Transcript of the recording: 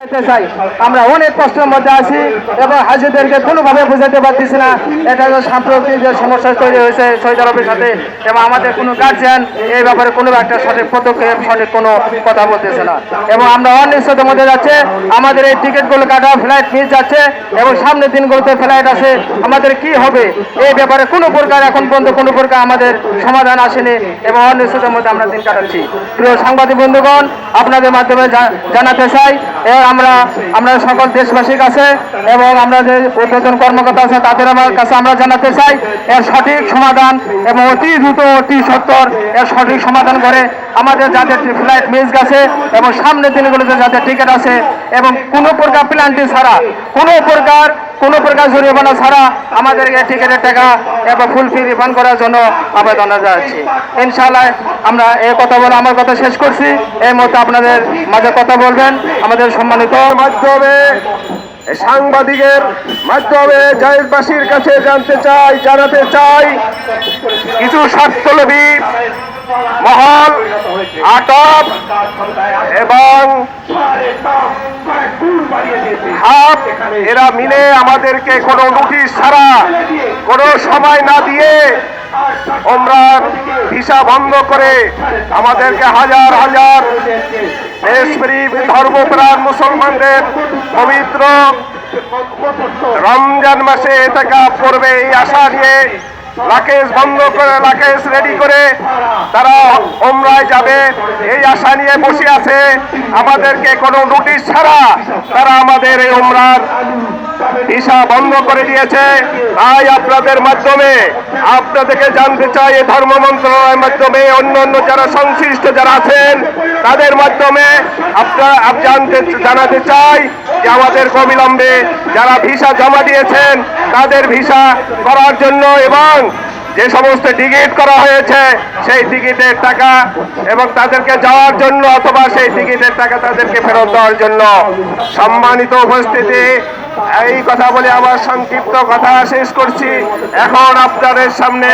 চাই আমরা অনেক কষ্টের মধ্যে আছি এবং হাজিদেরকে কোনোভাবে বোঝাতে পারতেছি না। এটা সাম্প্রতিক যে সমস্যা তৈরি হয়েছে সৌদি আরবের সাথে এবং আমাদের কোনো গার্জিয়ান এই ব্যাপারে কোনো একটা সঠিক পদক্ষেপ সঠিক কোনো কথা বলতেছে না এবং আমরা অনিশ্চয়তার মধ্যে যাচ্ছে। আমাদের এই টিকিটগুলো কাটা ফ্লাইট মিস যাচ্ছে এবং সামনের দিনগুলোতে ফ্লাইট আছে। আমাদের কি হবে এই ব্যাপারে কোনো প্রকার এখন পর্যন্ত কোনো প্রকার আমাদের সমাধান আসেনি এবং অনিশ্চয়তার মধ্যে আমরা দিন কাটাচ্ছি। প্রিয় সাংবাদিক বন্ধুগণ, আপনাদের মাধ্যমে জানাতে চাই আমরা সকল দেশবাসীর কাছে এবং আমরা যে ঊর্ধ্বতন কর্মকর্তা আছে তাদের আমার কাছে আমরা জানাতে চাই এর সঠিক সমাধান এবং অতি দ্রুত অতি সত্বর এর সঠিক সমাধান করে আমাদের যাদের ফ্লাইট মিস গেছে এবং সামনের দিনগুলোতে যাদের টিকিট আছে এবং কোনো প্রকার প্ল্যান্টি ছাড়া কোনো প্রকার জরিমানা ছাড়া আমাদেরকে টিকিটের টাকা এবং ফুল ফি রিফান্ড করার জন্য আবেদন জানাচ্ছি। ইনশাআল্লাহ আমরা এই কথা বলে আমার কথা শেষ করছি। এই মুহূর্তে আপনাদের মাঝে কথা বলবেন আমাদের সম্মানিত মাধ্যমে সাংবাদিকের মাধ্যমে জায়েদবাসীর কাছে জানাতে চাই কিছু স্বার্থলোভী মহল আটক এবং হাফ এরা মিলে আমাদেরকে কোনো নোটিশ ছাড়া কোনো সময় না দিয়ে ওমরার ভিসা বন্ধ করে আমাদেরকে হাজার হাজার দেশপ্রেম ধর্মপ্রাণ মুসলমানদের পবিত্র রমজান মাসে এতেকাফ করবে এই আশা নিয়ে লাকেশ বন্ধ করে লাকেশ রেডি করে তারা ওমরায় যাবে এই আশা নিয়ে বসে আছে। আমাদেরকে কোনো নোটিশ ছাড়া তারা আমাদের এই ওমরার ভিসা বন্ধ করে দিয়েছে। তাই আপনাদের মাধ্যমে আপনাদেরকে জানতে চাই এই ধর্ম মন্ত্রণালয়ের মাধ্যমে অন্যান্য যারা সংশ্লিষ্ট যারা আছেন তাদের মাধ্যমে জানাতে চাই যে আমাদের অবিলম্বে যারা ভিসা জমা দিয়েছেন তাদের ভিসা করার জন্য এবং যে সমস্ত টিকিট করা হয়েছে সেই টিকিটের টাকা এবং তাদেরকে যাওয়ার জন্য অথবা সেই টিকিটের টাকা তাদেরকে ফেরত দেওয়ার জন্য। সম্মানিত উপস্থিতি, এই কথা বলে আমার সংক্ষিপ্ত কথা শেষ করছি। এখন আপনাদের সামনে